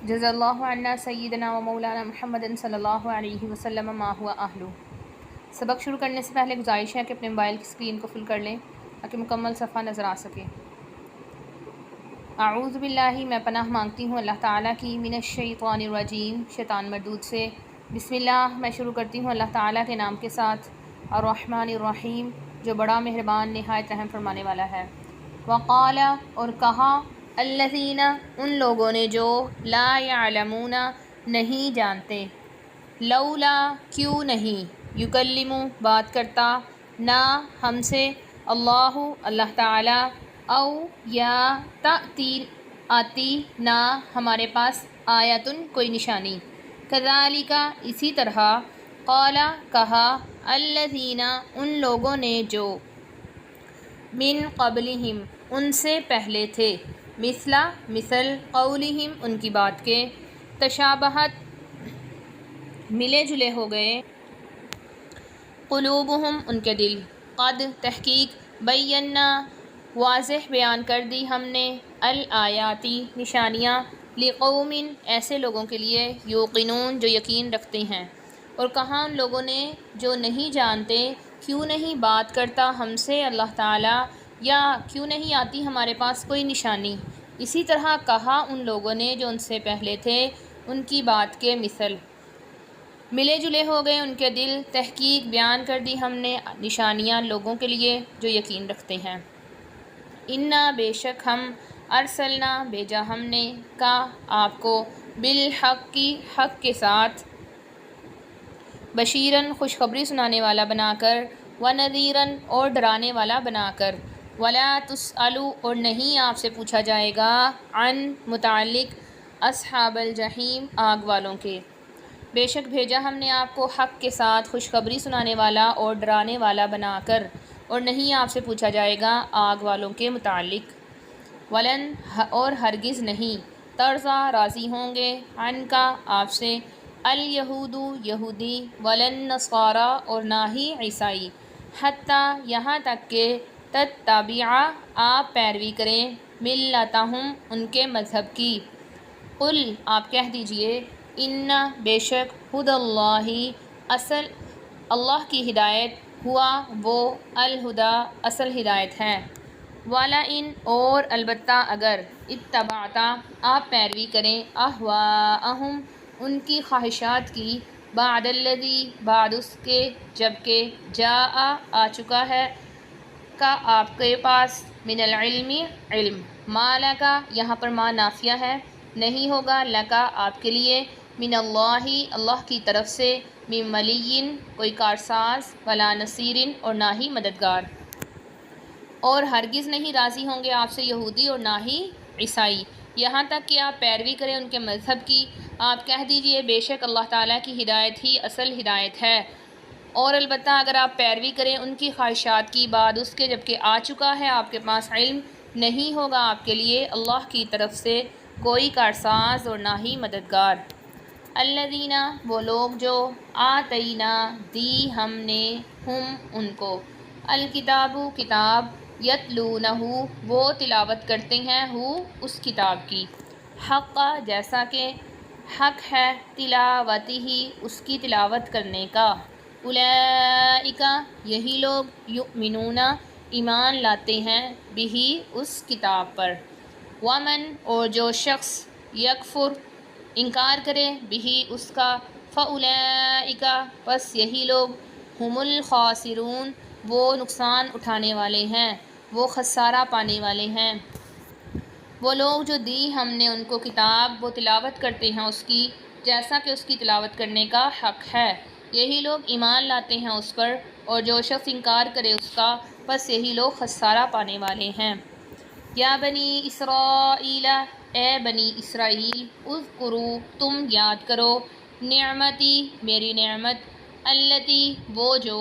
جزا اللہ عنا سیدنا و مولانا محمد صلی اللہ علیہ وسلم ما ہوا اہلو۔ سبق شروع کرنے سے پہلے گزارش ہے کہ اپنے موبائل کی اسکرین کو فل کر لیں تاکہ مکمل صفحہ نظر آ سکے۔ اعوذ باللہ، میں پناہ مانگتی ہوں اللہ تعالیٰ کی، من الشیطان الرجیم، شیطان مردود سے۔ بسم اللہ، میں شروع کرتی ہوں اللہ تعالیٰ کے نام کے ساتھ۔ الرحمن الرحیم، جو بڑا مہربان نہایت رحم فرمانے والا ہے۔ وقال، اور کہا، الذین، ان لوگوں نے جو، لا یعلمون، نہیں جانتے، لولا، کیوں نہیں، یکلم، بات کرتا، نہ ہم سے، اللہ، اللہ تعالی، او یا تأتی، آتی، نہ ہمارے پاس، آیتن، کوئی نشانی، کذالک، اسی طرح، قال، کہا، الذین، ان لوگوں نے جو، من قبلہم، ان سے پہلے تھے، مثل قولہم، ان کی بات کے، تشابہت، ملے جلے ہو گئے، قلوبہم، ان کے دل، قد، تحقیق، بینا، واضح بیان کر دی ہم نے، الآیاتی، نشانیاں، لقوم، ایسے لوگوں کے لیے، یوقنون، جو یقین رکھتے ہیں۔ اور کہا ان لوگوں نے جو نہیں جانتے، کیوں نہیں بات کرتا ہم سے اللہ تعالیٰ، یا کیوں نہیں آتی ہمارے پاس کوئی نشانی۔ اسی طرح کہا ان لوگوں نے جو ان سے پہلے تھے، ان کی بات کے مثل، ملے جلے ہو گئے ان کے دل، تحقیق بیان کر دی ہم نے نشانیاں لوگوں کے لیے جو یقین رکھتے ہیں۔ انا، بے شک ہم، ارسلنا، بھیجا ہم نے، کا، آپ کو، بالحق کی، حق کے ساتھ، بشیرن، خوشخبری سنانے والا بنا کر، ونذیرن، اور ڈرانے والا بنا کر، ولا تسأل، اور نہیں آپ سے پوچھا جائے گا، عن، متعلق، اصحاب الجحیم، آگ والوں کے۔ بے شک بھیجا ہم نے آپ کو حق کے ساتھ خوشخبری سنانے والا اور ڈرانے والا بنا کر، اور نہیں آپ سے پوچھا جائے گا آگ والوں کے متعلق۔ ولن، اور ہرگز نہیں، ترضیٰ، راضی ہوں گے، عن کا، آپ سے، الیہود، یہودی، ولن نصارا، اور نہ ہی عیسائی، حتیٰ، یہاں تک کہ، تتبع، آپ پیروی کریں، ملتہم، ان کے مذہب کی۔ قل، آپ کہہ دیجئے، ان، بے شک، ہدی اللہ، اصل، اللہ کی ہدایت، ہوا، وہ، الہدی، اصل ہدایت ہے، ولئن، اور البتہ اگر، اتبعت، آپ پیروی کریں، اہواءہم، ان کی خواہشات کی، بعد الذی، بعد اس کے، جبکہ، جاء، آ چکا ہے، کا، آپ کے پاس، من العلم، علم، ما لکا، یہاں پر ما نافیہ ہے، نہیں ہوگا، لکا، آپ کے لیے، من اللہ، اللہ کی طرف سے، من ولی، کوئی کارساز، ولا نصیر، اور نہ ہی مددگار۔ اور ہرگز نہیں راضی ہوں گے آپ سے یہودی اور نہ ہی عیسائی، یہاں تک کہ آپ پیروی کریں ان کے مذہب کی۔ آپ کہہ دیجئے، بے شک اللہ تعالیٰ کی ہدایت ہی اصل ہدایت ہے، اور البتہ اگر آپ پیروی کریں ان کی خواہشات کی، بعد اس کے، جبکہ آ چکا ہے آپ کے پاس علم، نہیں ہوگا آپ کے لیے اللہ کی طرف سے کوئی کارساز اور نہ ہی مددگار۔ الذین، وہ لوگ جو، آتینا، دی ہم نے، ہم، ان کو، الکتاب، کتاب، یتلونہ، وہ تلاوت کرتے ہیں، اس کتاب کی، حق، جیسا کہ، حق ہے، تلاوتہ، اس کی تلاوت کرنے کا، اولئک، یہی لوگ، یؤمنون، ایمان لاتے ہیں، بہ، اس کتاب پر، ومن، اور جو شخص، یکفر، انکار کرے، بہ، اس کا، فاولئک، پس یہی لوگ، ہم الخاسرون، وہ نقصان اٹھانے والے ہیں، وہ خسارہ پانے والے ہیں۔ وہ لوگ جو دی ہم نے ان کو کتاب، وہ تلاوت کرتے ہیں اس کی، جیسا کہ اس کی تلاوت کرنے کا حق ہے، یہی لوگ ایمان لاتے ہیں اس پر، اور جو شخص انکار کرے اس کا، پس یہی لوگ خسارہ پانے والے ہیں۔ یا بنی اسرائیل، اے بنی اسرائیل، اذکروا، تم یاد کرو، نعمتی، میری نعمت، التی، وہ جو،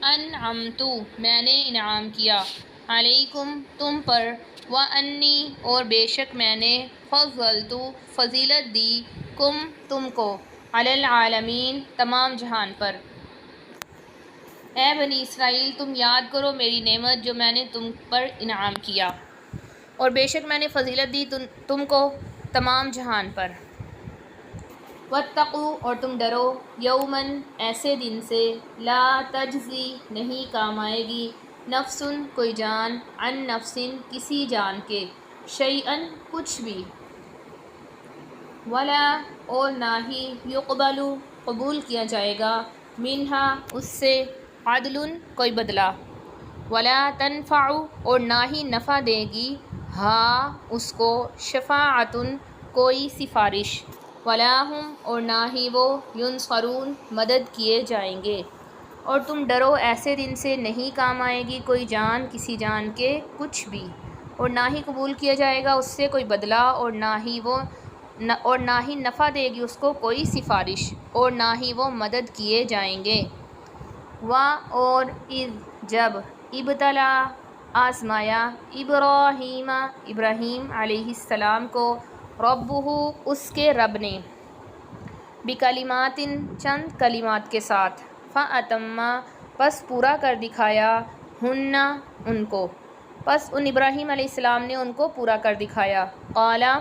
انعمت، میں نے انعام کیا، علیکم، تم پر، وانی، اور بے شک میں نے، فضلت، فضیلت دی، کم، تم کو، علی العالمین، تمام جہان پر۔ اے بنی اسرائیل، تم یاد کرو میری نعمت جو میں نے تم پر انعام کیا، اور بے شک میں نے فضیلت دی تم کو تمام جہان پر۔ واتقوا اور تم ڈرو یومن ایسے دن سے لا تجزی نہیں کام آئے گی نفسن کوئی جان عن نفسن کسی جان کے شیئن کچھ بھی ولا اور نہ ہی یقبل قبول کیا جائے گا منہا اس سے عدل کوئی بدلہ ولا تنفع اور نہ ہی نفع دے گی ہاں اس کو شفاعتن کوئی سفارش ولا ہم اور نہ ہی وہ ینصرون مدد کیے جائیں گے اور تم ڈرو ایسے دن سے نہیں کام آئے گی کوئی جان کسی جان کے کچھ بھی اور نہ ہی قبول کیا جائے گا اس سے کوئی بدلہ اور نہ ہی نفع دے گی اس کو کوئی سفارش اور نہ ہی وہ مدد کیے جائیں گے اور اذ جب ابتلا آزمایا ابراہیم علیہ السلام کو ربہ اس کے رب نے بکلمات چند کلمات کے ساتھ فاتما پس پورا کر دکھایا ہن ان کو پس ان ابراہیم علیہ السلام نے ان کو پورا کر دکھایا قالا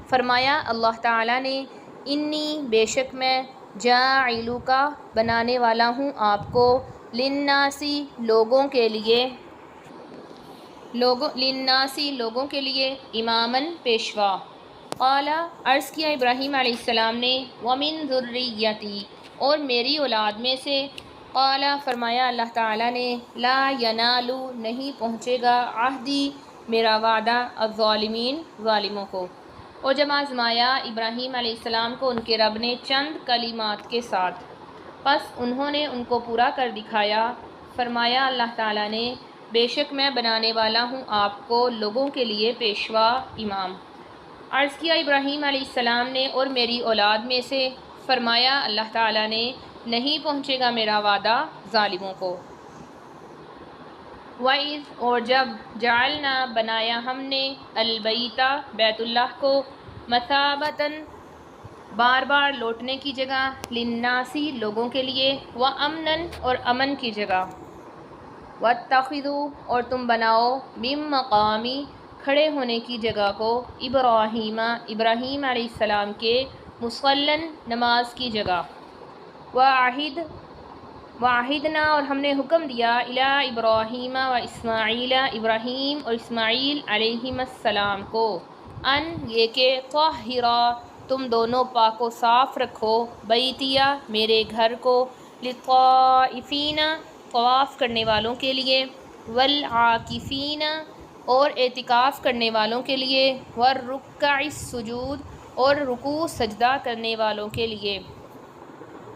فرمایا اللہ تعالیٰ نے انی بے شک میں جاعلوکا بنانے والا ہوں آپ کو للناسی لوگوں کے لیے اماماً پیشوا قالا عرض کیا ابراہیم علیہ السلام نے ومن ذریتی اور میری اولاد میں سے قالا فرمایا اللہ تعالیٰ نے لا ینالو نہیں پہنچے گا عہدی میرا وعدہ الظالمین ظالموں کو اور جب آزمایا ابراہیم علیہ السلام کو ان کے رب نے چند کلمات کے ساتھ پس انہوں نے ان کو پورا کر دکھایا فرمایا اللہ تعالیٰ نے بے شک میں بنانے والا ہوں آپ کو لوگوں کے لیے پیشوا امام عرض کیا ابراہیم علیہ السلام نے اور میری اولاد میں سے فرمایا اللہ تعالیٰ نے نہیں پہنچے گا میرا وعدہ ظالموں کو وَإِذْ اور جب جعلنا بنایا ہم نے البیت بیت اللہ کو مثابتاً بار بار لوٹنے کی جگہ للناسی لوگوں کے لیے وامناً اور امن کی جگہ واتخذوا اور تم بناؤ من مقامی کھڑے ہونے کی جگہ کو ابراہیم علیہ السلام کے مصلاً نماز کی جگہ وعہدنا اور ہم نے حکم دیا الی ابراہیم و اسماعیل ابراہیم اور اسماعیل علیہم السلام کو ان یہ کہ طہرا تم دونوں پاک و صاف رکھو بیتیا میرے گھر کو للطائفین طواف کرنے والوں کے لیے والعاکفین اور اعتکاف کرنے والوں کے لیے والرکع السجود اور رکوع سجدہ کرنے والوں کے لیے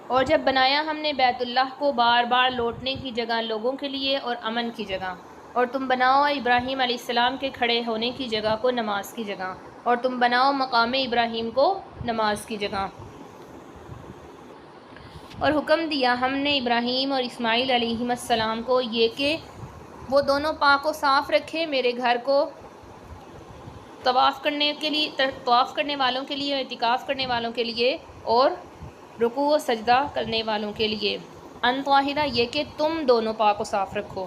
اور جب بنایا ہم نے بیت اللہ کو بار بار لوٹنے کی جگہ لوگوں کے لیے اور امن کی جگہ اور تم بناؤ ابراہیم علیہ السلام کے کھڑے ہونے کی جگہ کو نماز کی جگہ اور تم بناؤ مقام ابراہیم کو نماز کی جگہ اور حکم دیا ہم نے ابراہیم اور اسماعیل علیہ السلام کو یہ کہ وہ دونوں پاک و صاف رکھے میرے گھر کو طواف کرنے والوں کے لیے اعتکاف کرنے والوں کے لیے اور رکوع و سجدہ کرنے والوں کے لیے ان طاہرہ یہ کہ تم دونوں پاک و صاف رکھو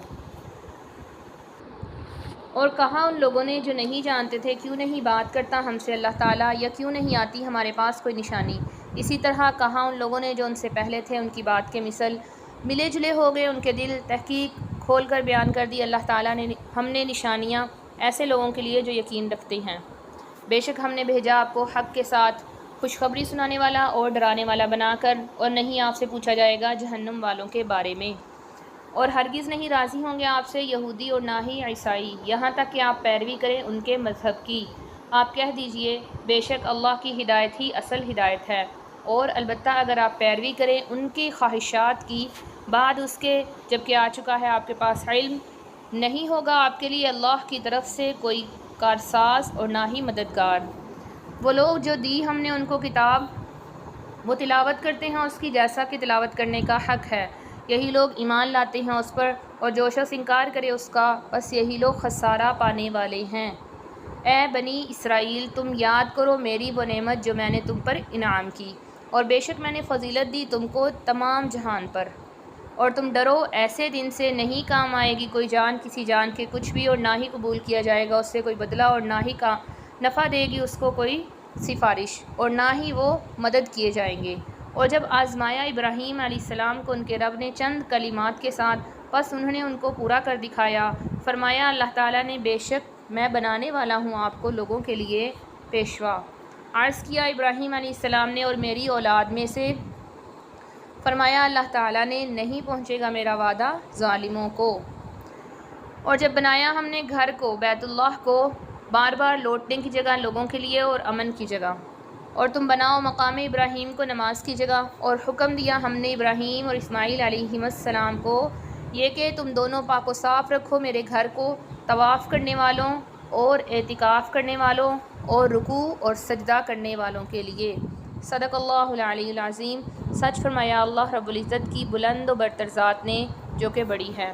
اور کہا ان لوگوں نے جو نہیں جانتے تھے کیوں نہیں بات کرتا ہم سے اللہ تعالیٰ یا کیوں نہیں آتی ہمارے پاس کوئی نشانی اسی طرح کہا ان لوگوں نے جو ان سے پہلے تھے ان کی بات کے مثل ملے جلے ہو گئے ان کے دل تحقیق کھول کر بیان کر دی اللہ تعالیٰ نے ہم نے نشانیاں ایسے لوگوں کے لیے جو یقین رکھتے ہیں بے شک ہم نے بھیجا آپ کو حق کے ساتھ خوشخبری سنانے والا اور ڈرانے والا بنا کر اور نہیں آپ سے پوچھا جائے گا جہنم والوں کے بارے میں اور ہرگز نہیں راضی ہوں گے آپ سے یہودی اور نہ ہی عیسائی یہاں تک کہ آپ پیروی کریں ان کے مذہب کی آپ کہہ دیجئے بے شک اللہ کی ہدایت ہی اصل ہدایت ہے اور البتہ اگر آپ پیروی کریں ان کی خواہشات کی بعد اس کے جب کہ آ چکا ہے آپ کے پاس علم نہیں ہوگا آپ کے لیے اللہ کی طرف سے کوئی کارساز اور نہ ہی مددگار وہ لوگ جو دی ہم نے ان کو کتاب وہ تلاوت کرتے ہیں اس کی جیسا کہ تلاوت کرنے کا حق ہے یہی لوگ ایمان لاتے ہیں اس پر اور جو شخص انکار کرے اس کا بس یہی لوگ خسارہ پانے والے ہیں اے بنی اسرائیل تم یاد کرو میری وہ نعمت جو میں نے تم پر انعام کی اور بے شک میں نے فضیلت دی تم کو تمام جہان پر اور تم ڈرو ایسے دن سے نہیں کام آئے گی کوئی جان کسی جان کے کچھ بھی اور نہ ہی قبول کیا جائے گا اس سے کوئی بدلہ اور نہ ہی نفع دے گی اس کو کوئی سفارش اور نہ ہی وہ مدد کیے جائیں گے۔ اور جب آزمایا ابراہیم علیہ السلام کو ان کے رب نے چند کلمات کے ساتھ، پس انہوں نے ان کو پورا کر دکھایا۔ فرمایا اللہ تعالیٰ نے بے شک میں بنانے والا ہوں آپ کو لوگوں کے لیے پیشوا۔ عرض کیا ابراہیم علیہ السلام نے اور میری اولاد میں سے؟ فرمایا اللہ تعالیٰ نے نہیں پہنچے گا میرا وعدہ ظالموں کو۔ اور جب بنایا ہم نے گھر کو، بیت اللہ کو، بار بار لوٹنے کی جگہ لوگوں کے لیے اور امن کی جگہ، اور تم بناؤ مقام ابراہیم کو نماز کی جگہ، اور حکم دیا ہم نے ابراہیم اور اسماعیل علیہ السلام کو یہ کہ تم دونوں پاک و صاف رکھو میرے گھر کو طواف کرنے والوں اور اعتکاف کرنے والوں اور رکوع اور سجدہ کرنے والوں کے لیے۔ صدق اللہ العلی العظیم۔ سچ فرمایا اللہ رب العزت کی بلند و برتر ذات نے جو کہ بڑی ہے۔